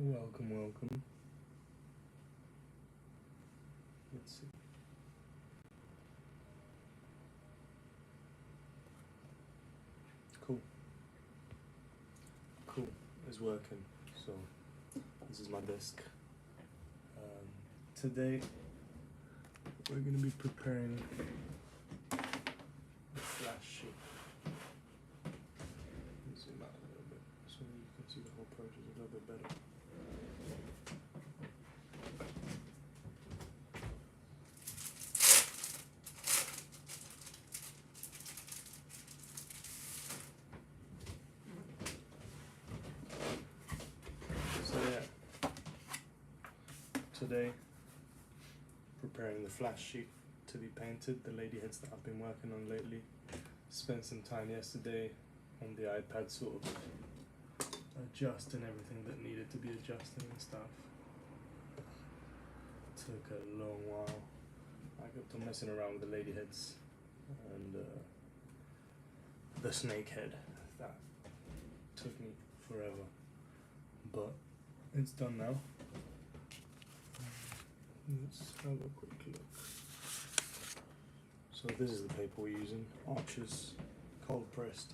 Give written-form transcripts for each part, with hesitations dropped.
Welcome, welcome. Let's see. Cool. Cool. It's working. So, this is my desk. Today, we're going to be preparing the flash sheet. Let me zoom out a little bit so you can see the whole process a little bit better. So yeah, today, preparing the flash sheet to be painted, the lady heads that I've been working on lately. Spent some time yesterday on the iPad sort of adjusting everything that needed to be adjusted and stuff. Took a long while. I got to messing around with the lady heads and the snake head. That took me forever, but it's done now. Let's have a quick look. So this is the paper we're using, Arches, cold pressed.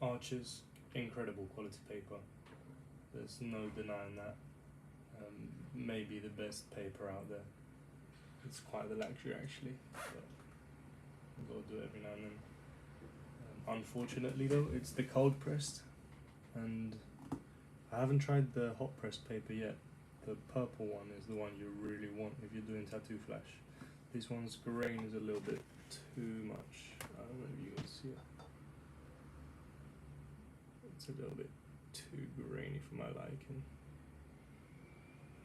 Arches, incredible quality paper. There's no denying that. Maybe the best paper out there. It's quite the luxury actually, but I've got to do it every now and then. Unfortunately though, it's the cold pressed, and I haven't tried the hot pressed paper yet. The purple one is the one you really want if you're doing tattoo flash. This one's grain is a little bit too much. I don't know if you can see it. It's a little bit too grainy for my liking.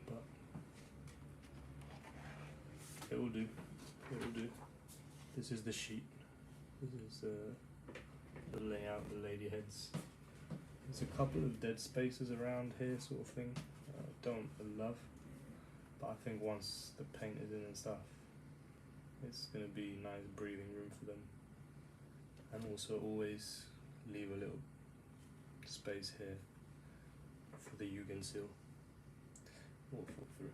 But it will do. It will do. This is the sheet. This is the layout, the lady heads. There's a couple of dead spaces around here, sort of thing. Don't love, but I think once the paint is in and stuff, it's gonna be nice breathing room for them. And also always leave a little space here for the Yugen seal. We'll fall through.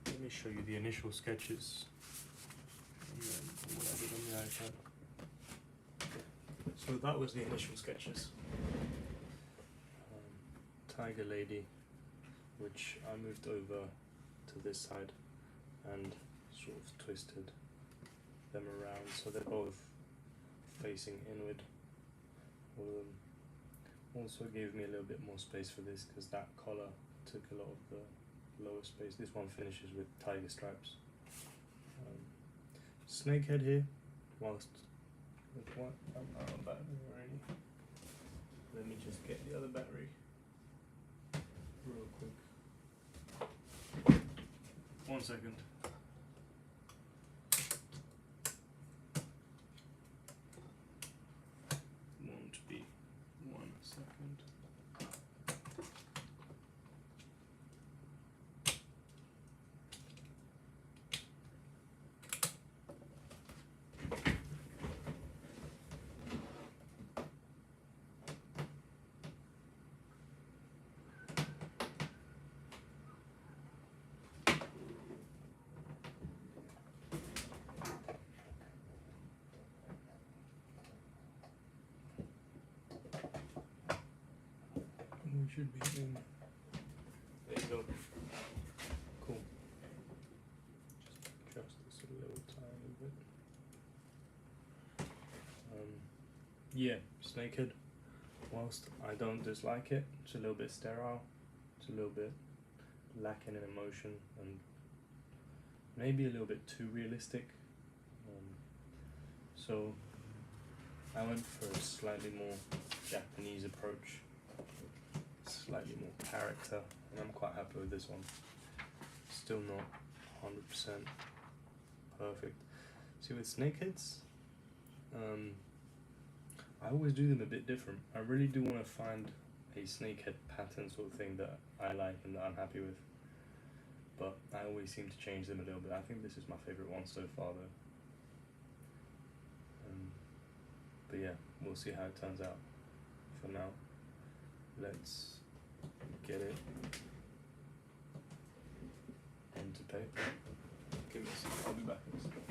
Let me show you the initial sketches. And then what I did on the iPad. So that was the initial sketches. Tiger lady, which I moved over to this side and sort of twisted them around so they're both facing inward. All of them. Also gave me a little bit more space for this because that collar took a lot of the lower space. This one finishes with tiger stripes. Snake head here, whilst with one, I'm out of battery already. Let me just get the other battery real quick. 1 second. Won't be 1 second. We should be in. There you go. Cool. Just adjust this a little tiny bit. Yeah, snakehead. Whilst I don't dislike it, it's a little bit sterile. It's a little bit lacking in emotion and maybe a little bit too realistic. So I went for a slightly more Japanese approach. Slightly more character, and I'm quite happy with this one. Still not 100% perfect. See, with snakeheads, I always do them a bit different. I really do want to find a snakehead pattern sort of thing that I like and that I'm happy with. but I always seem to change them a little bit. I think this is my favourite one so far though. But yeah, we'll see how it turns out. For now, let's get it onto paper. Give me a second, I'll be back in a second.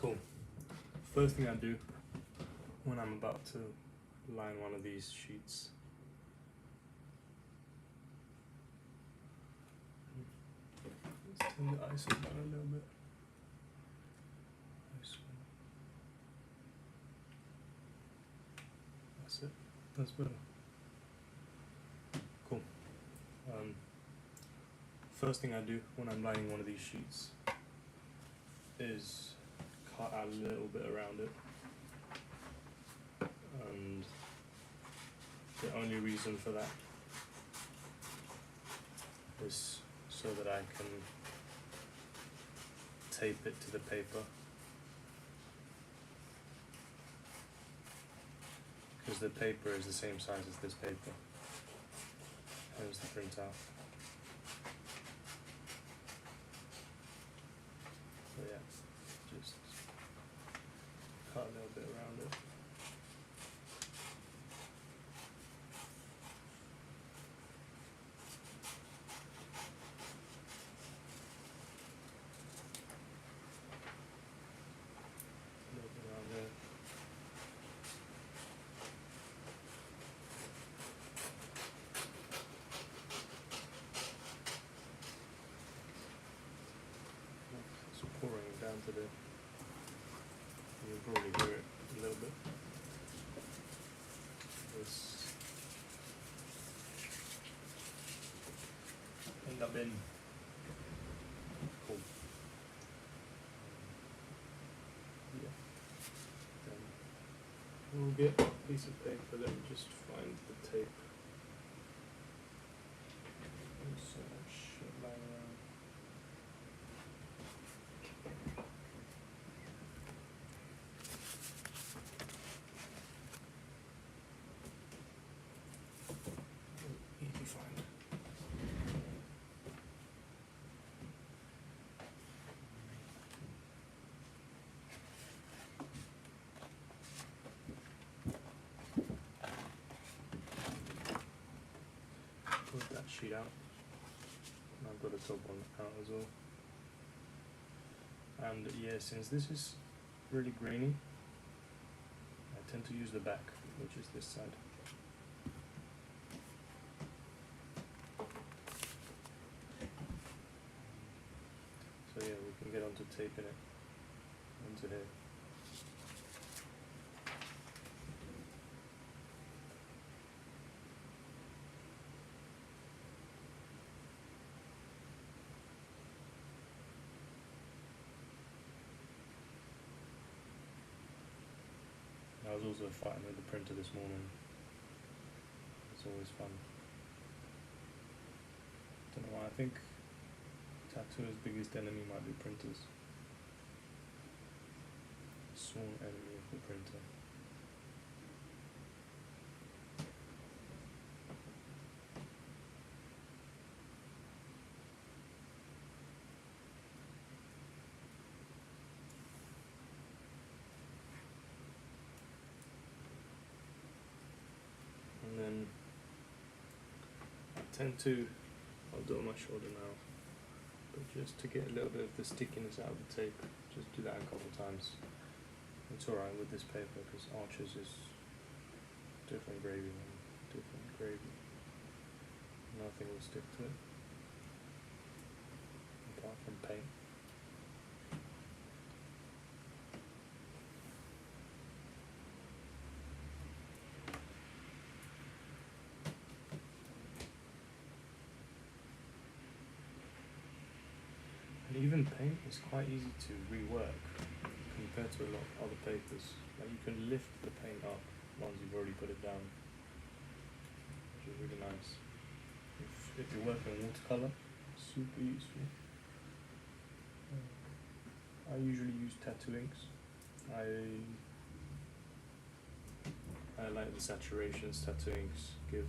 Cool. First thing I do when I'm about to line one of these sheets let's turn the ISO down a little bit. That's it. That's better. Cool. First thing I do when I'm lining one of these sheets is cut out a little bit around it, and the only reason for that is so that I can tape it to the paper, because the paper is the same size as this paper. Here's the printout. So yeah, just cut a little bit around it. A little bit around there. It's pouring down to the, you'll probably hear it a little bit. This end up in. Cool. Yeah. Then we'll get a piece of paper. Let me just find the tape. There's so much shit lying around. Easy find. Put that sheet out. And I've got a top one out as well. And yeah, since this is really grainy, I tend to use the back, which is this side. So yeah, we can get onto taping it onto here. I was also fighting with the printer this morning. It's always fun. Don't know why, I think tattooer's biggest enemy might be printers. Sworn enemy of the printer. And then I tend to I'll do it on my shoulder now. But just to get a little bit of the stickiness out of the tape, just do that a couple times. It's alright with this paper because Arches is different gravy than different gravy. Nothing will stick to it apart from paint. And even paint is quite easy to rework compared to a lot of other papers. Like you can lift the paint up once you've already put it down, which is really nice. If you're working watercolor, super useful. I usually use tattoo inks. I like the saturations tattoo inks give.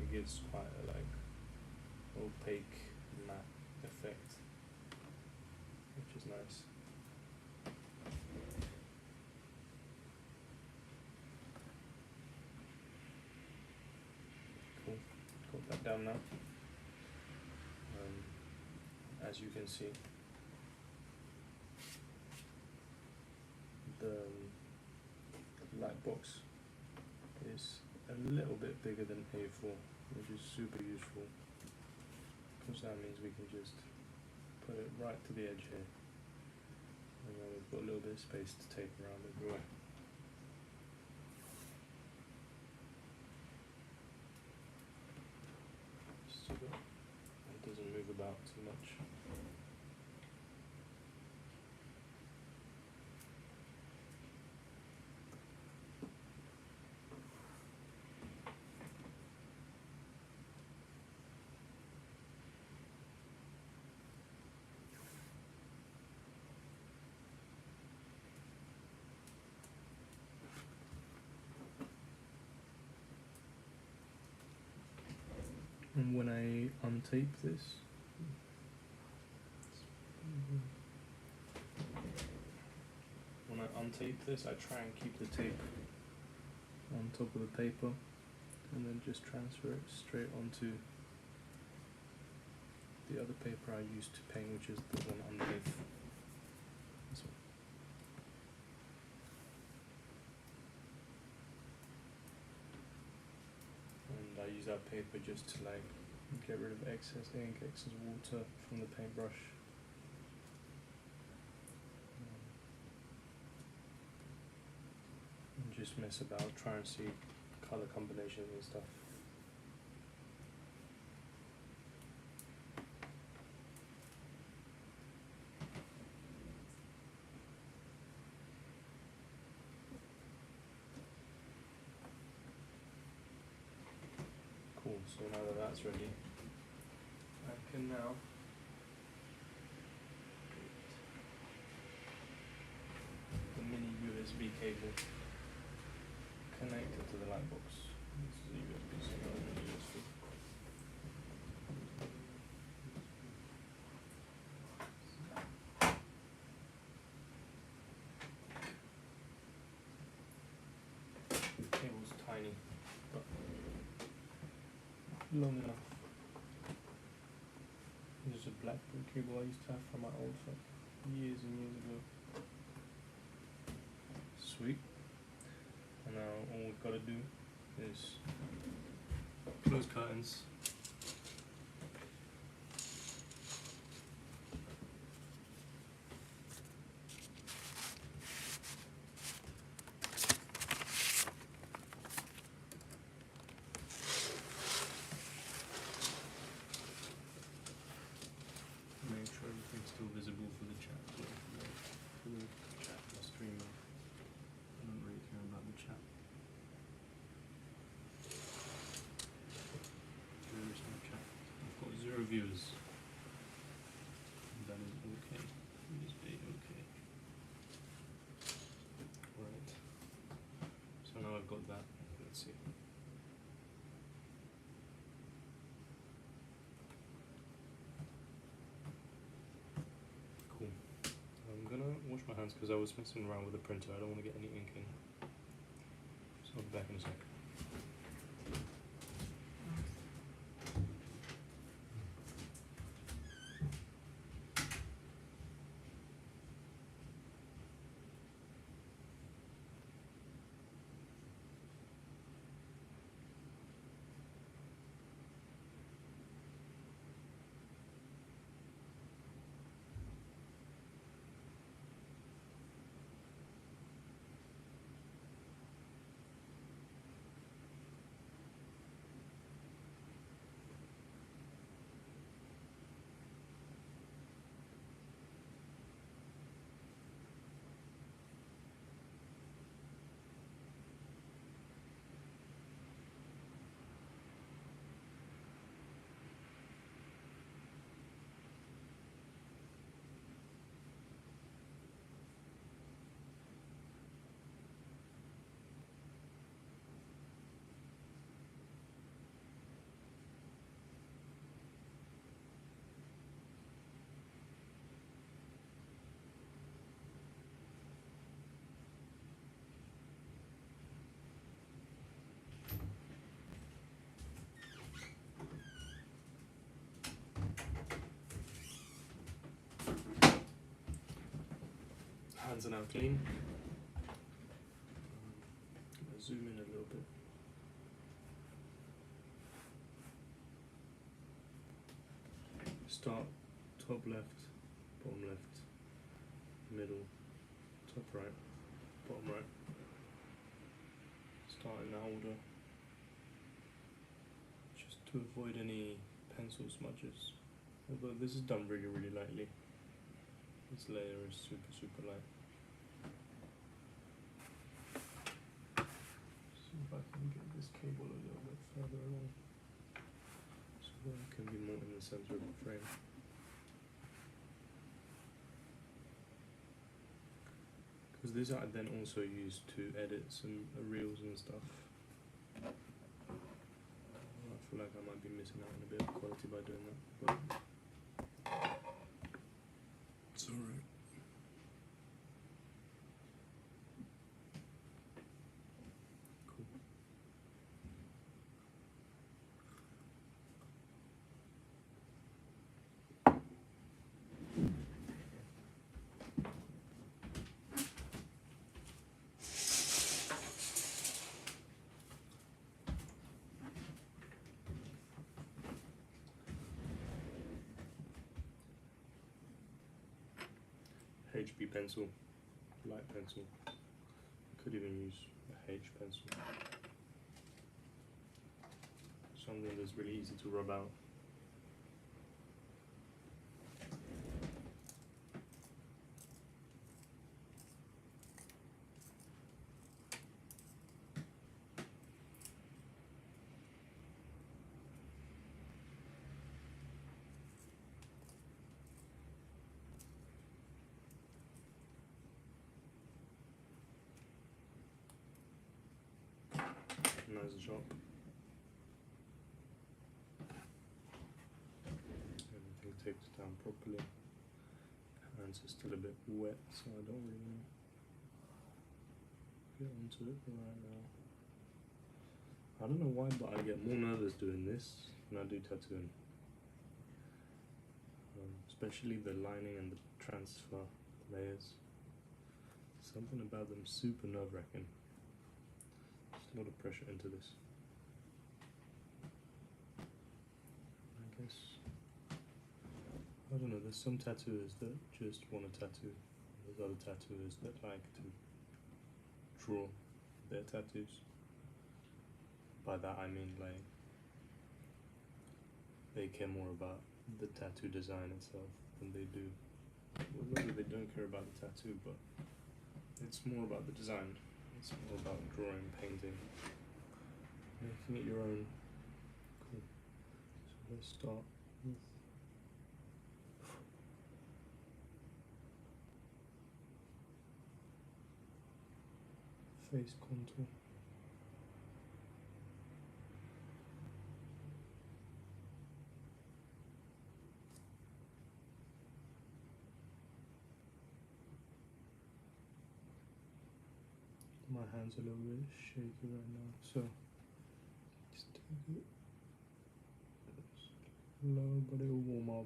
It gives quite a opaque matte effect, which is nice. Cool. Got that down now. As you can see, the light box is a little bit bigger than A4, which is super useful because that means we can just put it right to the edge here, and then we've got a little bit of space to tape around everywhere. So that it doesn't move about too much. And when I untape this, I try and keep the tape on top of the paper and then just transfer it straight onto the other paper I used to paint, which is the one underneath. This one. And I use that paper just to get rid of excess ink, excess water from the paintbrush. And just mess about, try and see color combinations and stuff. Cool, so now that that's ready, I can now the mini USB cable connected to the light box. This is a USB, so not a mini USB. The cable's tiny, but long enough. This is a BlackBerry cable I used to have from my old phone years and years ago. Sweet. And now all we've got to do is close curtains. Make sure everything's still visible for the chat. For the chat, the streamer. I don't really care about the chat. There is no chat. I've got 0 viewers. That is okay. It is okay. Right. So now I've got that. Let's see. Cool. I'm gonna wash my hands because I was messing around with the printer. I don't want to get any ink in. So I'll be back in a sec. hands are now clean. Zoom in a little bit. Start top left, bottom left, middle, top right, bottom right. Start in that order, just to avoid any pencil smudges. Although this is done really, really lightly. This layer is super, super light. See if I can get this cable a little bit further along, so that it can be more in the center of the frame. Because this I then also use to edit some reels and stuff. I feel like I might be missing out on a bit of quality by doing that, but it's alright. Cool. HB pencil, light pencil. I could even use a H pencil. Something that's really easy to rub out. Nice and sharp. Everything taped down properly. Hands are still a bit wet, so I don't really want to get onto it right now. I don't know why, but I get more nervous doing this than I do tattooing. Especially the lining and the transfer layers. Something about them super nerve-wracking. There's a lot of pressure into this. I guess, I don't know, there's some tattooers that just want to tattoo. There's other tattooers that like to draw their tattoos. By that I mean like they care more about the tattoo design itself than they do. Well, maybe they don't care about the tattoo, but it's more about the design. It's more about drawing, painting, making it your own. Cool. So let's start with face contour. My hand's a little bit shaky right now, so just take it slow, but it will warm up.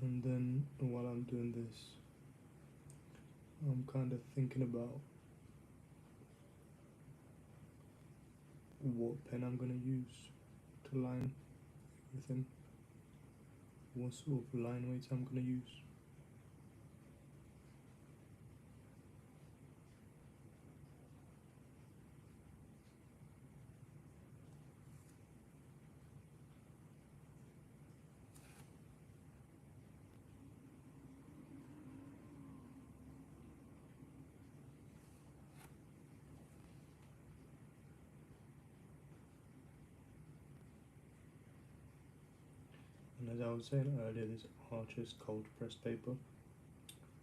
And then while I'm doing this, I'm kind of thinking about what pen I'm going to use to line everything, what sort of line weights I'm going to use. And as I was saying earlier, this Arches cold pressed paper,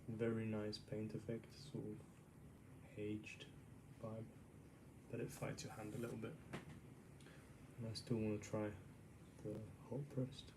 very nice paint effect, sort of aged vibe, but it fights your hand a little bit. And I still want to try the hot pressed.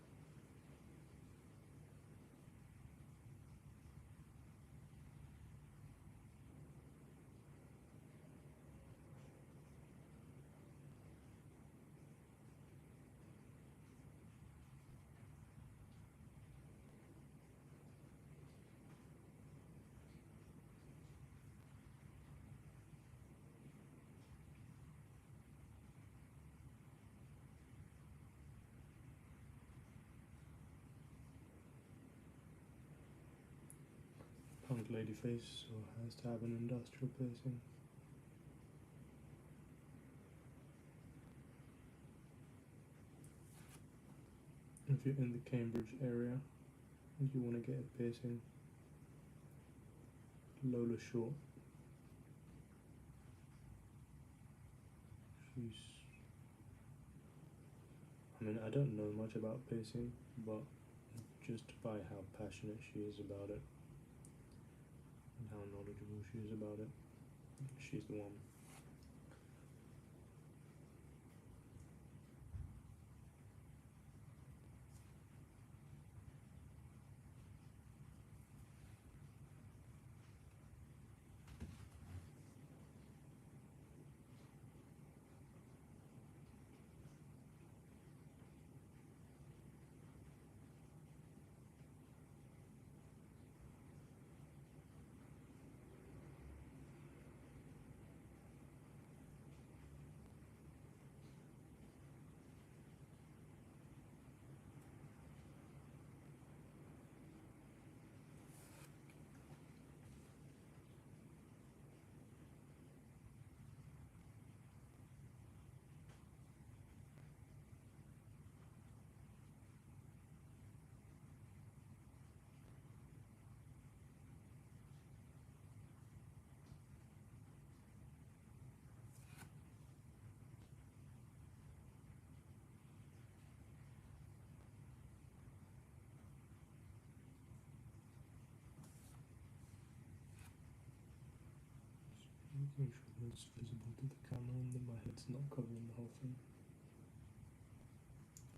Punk lady face, or has to have an industrial piercing. If you're in the Cambridge area and you want to get a piercing, Lola Short. I don't know much about piercing, but just by how passionate she is about it and how knowledgeable she is about it, she's the one. Making sure it's visible to the camera and that my head's not covering the whole thing.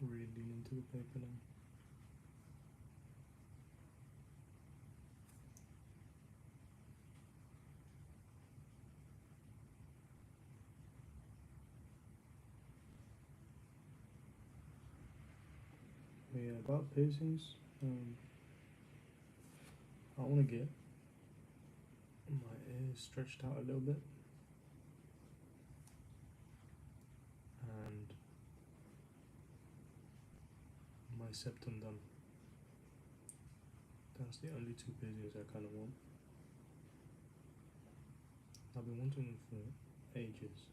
Really lean into the paper now. But yeah, about piercings, I want to get my ears stretched out a little bit and my septum done. That's the only two piercings I kind of want. I've been wanting them for ages.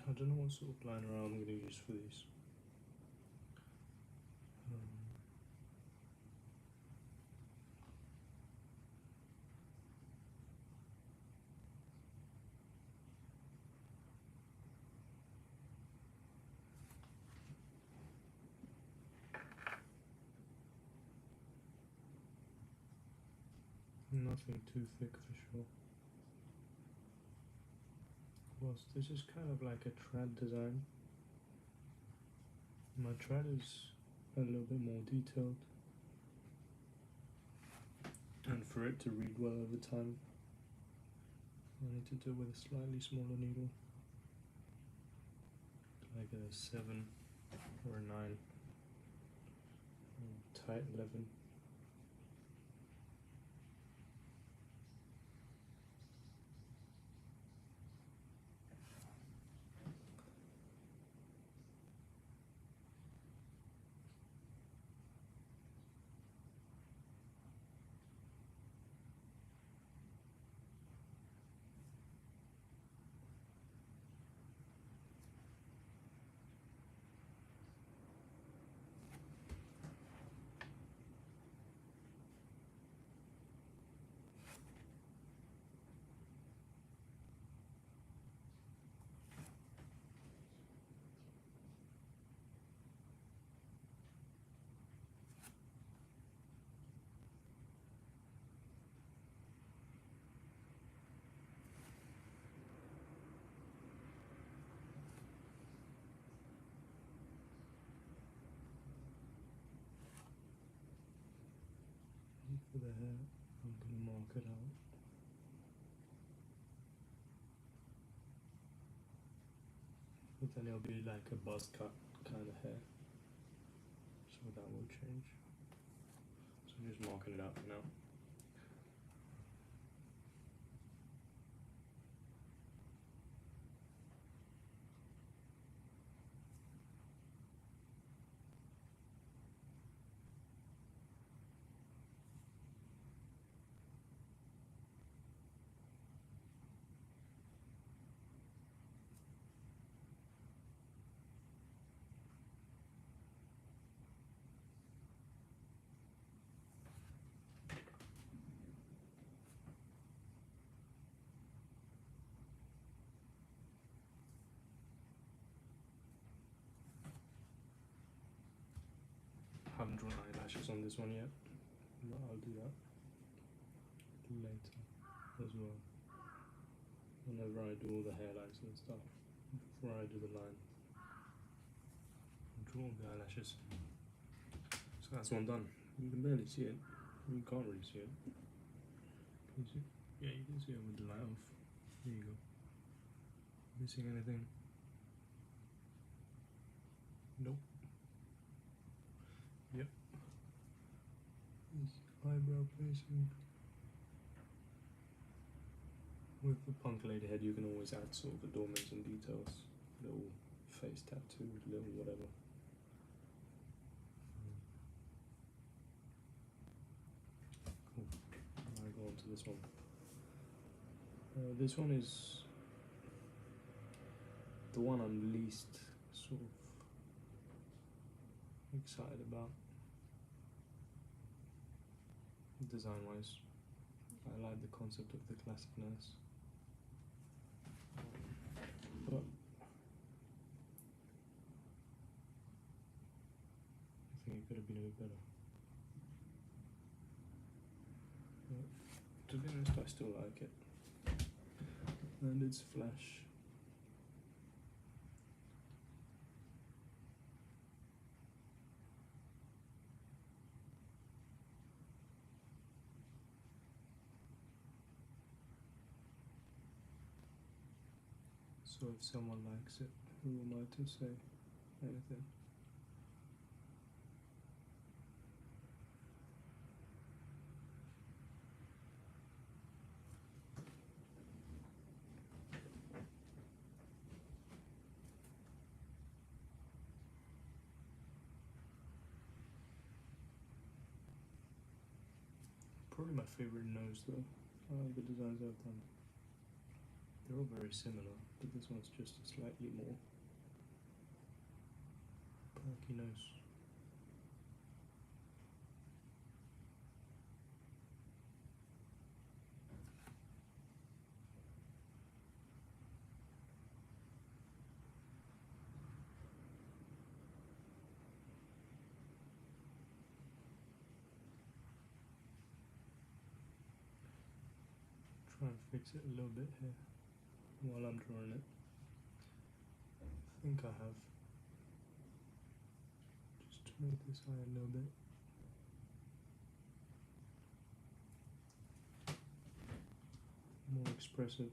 I don't know what sort of liner I'm going to use for these. Nothing too thick for sure. Whilst this is kind of like a trad design, my trad is a little bit more detailed, and for it to read well over time, I need to do it with a slightly smaller needle, like a 7 or a 9, tight 11. For the hair, I'm going to mark it out. But then it'll be like a buzz cut kind of hair, so that will change. So I'm just marking it out for now. I haven't drawn eyelashes on this one yet, but I'll do that later as well. Whenever I do all the hairlines and stuff, before I do the line, I'll draw all the eyelashes. So that's one done. You can barely see it. You can't really see it. Can you see? Yeah, you can see it with the light off. There you go. Missing anything? Nope. Yep. This eyebrow placing. With the punk lady head, you can always add sort of adornments and details. Little face tattoo, little whatever. Cool. I go on to this one. This one is the one I'm least sort of excited about, design wise. I like the concept of the classic nurse, but I think it could have been a bit better. But to be honest, I still like it, and it's flash. So if someone likes it, who am I to say anything? Probably my favorite nose though. I like the designs I've done. They're all very similar, but this one's just slightly more perky nose. Try and fix it a little bit here while I'm drawing it. I think I have. Just to make this eye a little bit. More expressive.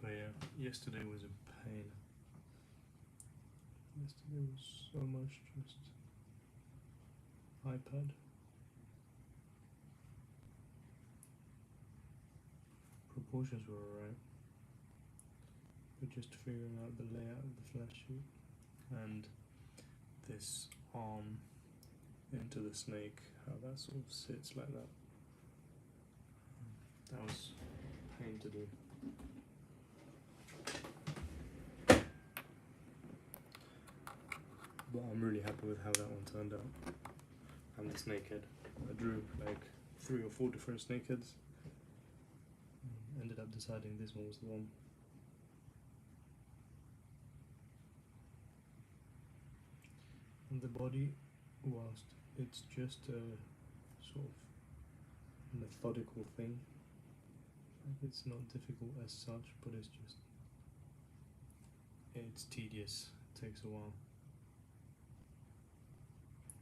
But yeah, yesterday was a pain. Yesterday was so much just iPad. Proportions were alright, but just figuring out the layout of the flash sheet and this arm into the snake, how that sort of sits like that. That was a pain to do. But I'm really happy with how that one turned out. And the snake head. I drew like 3 or 4 different snake heads. Ended up deciding this one was the one. And the body, whilst it's just a sort of methodical thing, like it's not difficult as such, but it's tedious, it takes a while.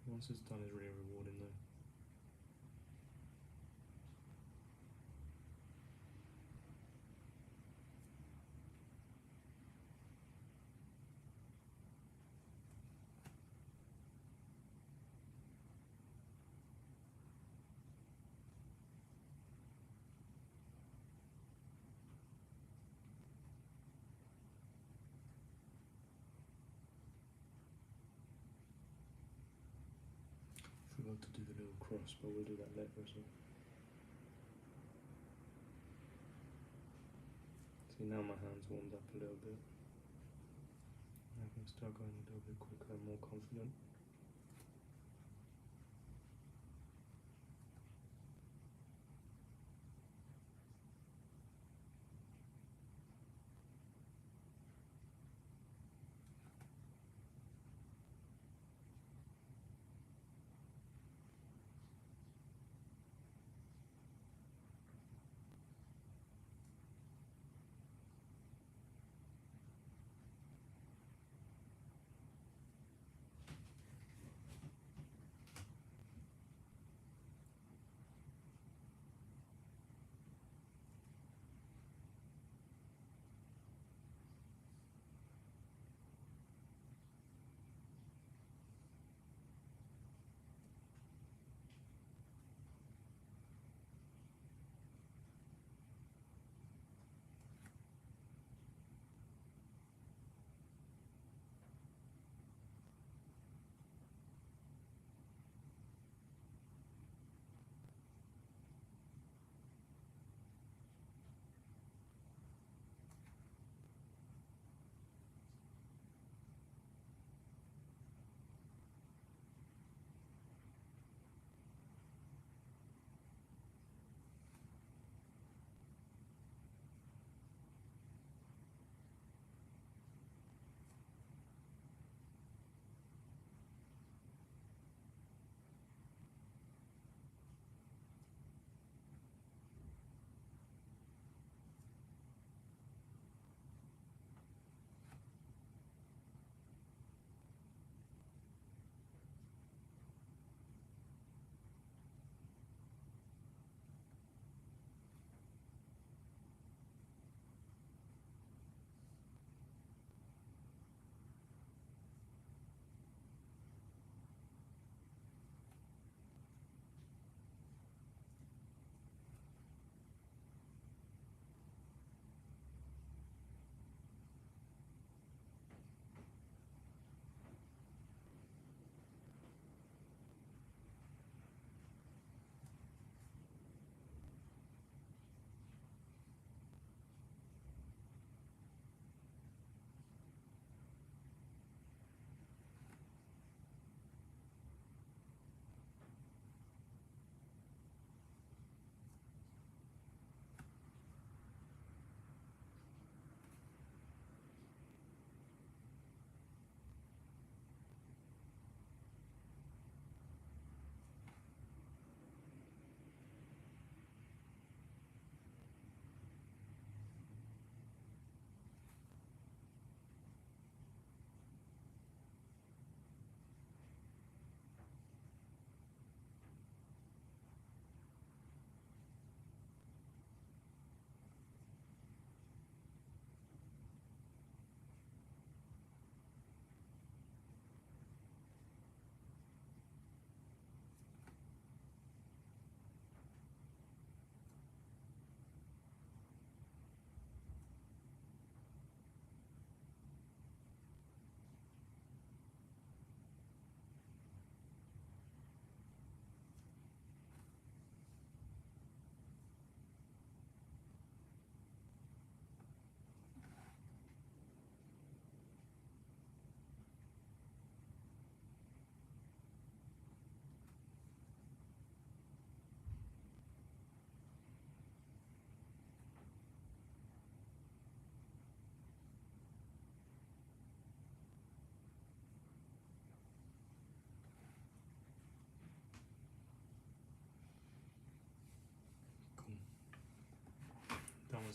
Once it's done, it's really rewarding though. Forgot to do the little cross, but we'll do that later as well. See, now my hand's warmed up a little bit. I can start going a little bit quicker and more confident.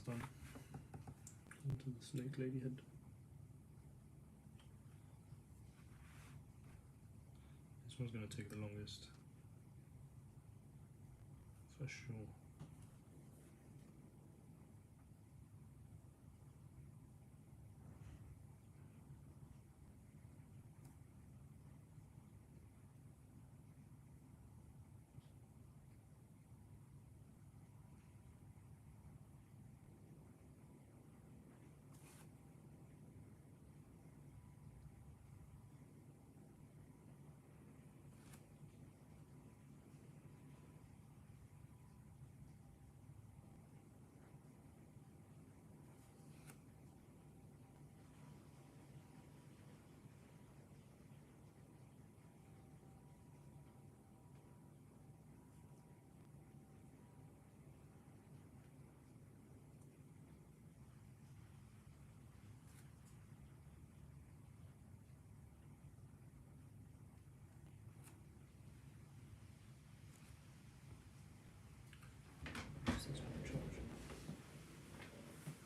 almost done. Onto the snake lady head. This one's going to take the longest, for sure.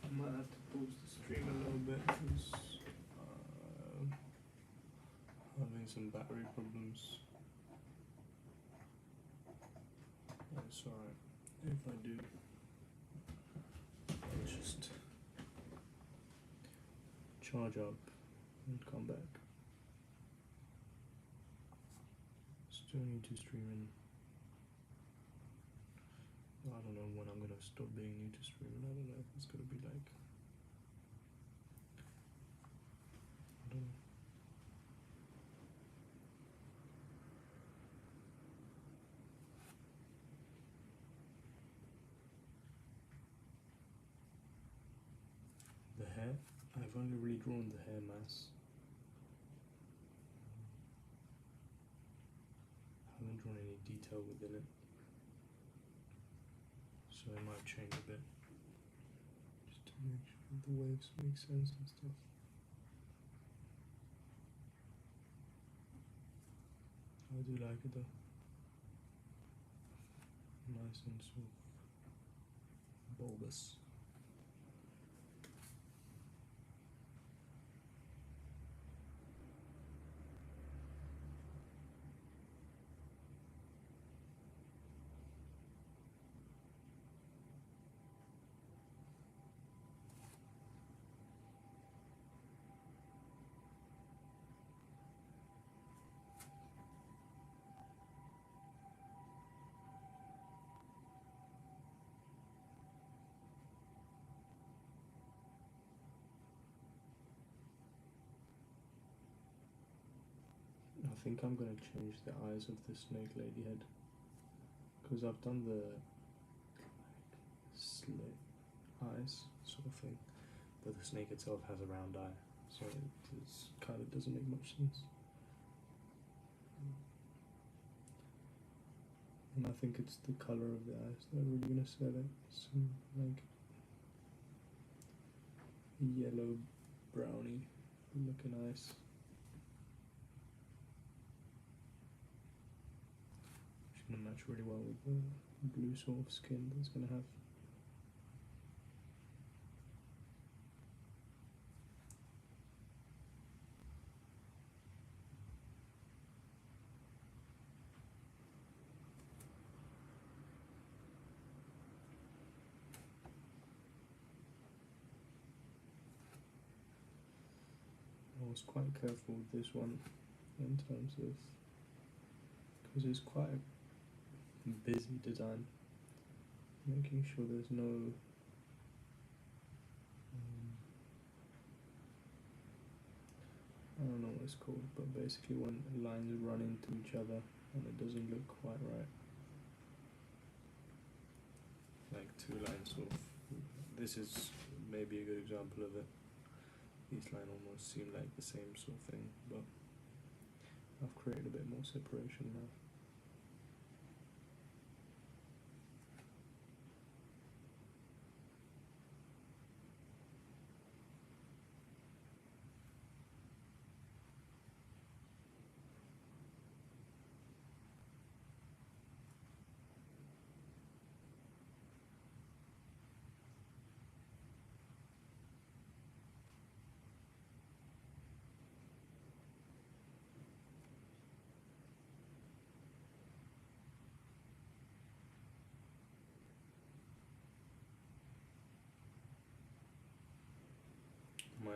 I might have to pause the stream a little bit because having some battery problems. It's alright. If I do, I'll just charge up and come back. Still need to stream in. I don't know when I'm gonna stop being new to streaming. I don't know if it's gonna be like, I don't know. The hair, I've only really drawn the hair mass. I haven't drawn any detail within it, so it might change a bit, just to make sure the waves make sense and stuff. I do like it though. Nice and sort of bulbous. I think I'm going to change the eyes of the snake lady head, because I've done the slit eyes sort of thing, but the snake itself has a round eye, so it kind of doesn't make much sense. And I think it's the colour of the eyes that are really going to sell it. Some like yellow browny looking eyes. Going to match really well with the blue sort of skin that's going to have. I was quite careful with this one in terms of, because it's quite a busy design, making sure there's no I don't know what it's called, but basically when lines run into each other and it doesn't look quite right, like two lines sort of, this is maybe a good example of it. Each line almost seem like the same sort of thing, but I've created a bit more separation now.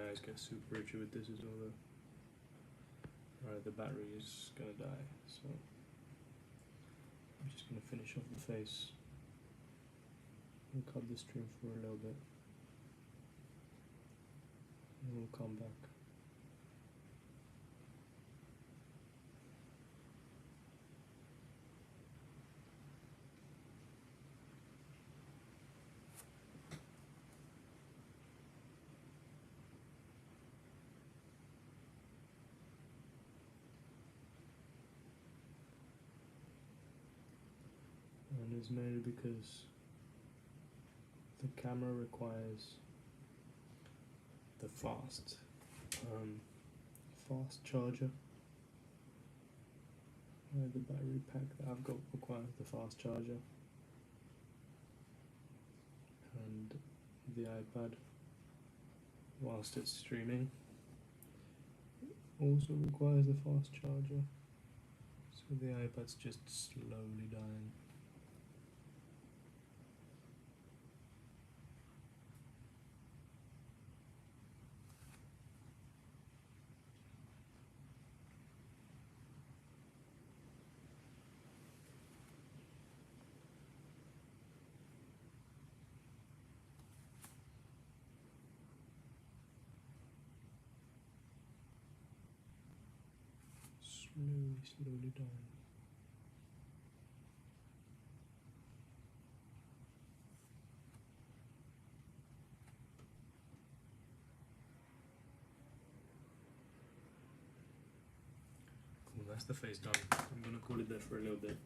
eyes get super itchy with this as well though. Alright, the battery is gonna die, so I'm just gonna finish off the face and cut the stream for a little bit. And we'll come back. And it's mainly because the camera requires the fast charger. The battery pack that I've got requires the fast charger, and the iPad, whilst it's streaming, also requires the fast charger. So the iPad's just slowly dying. Slowly dying. Cool, that's the face done. I'm gonna call it there for a little bit.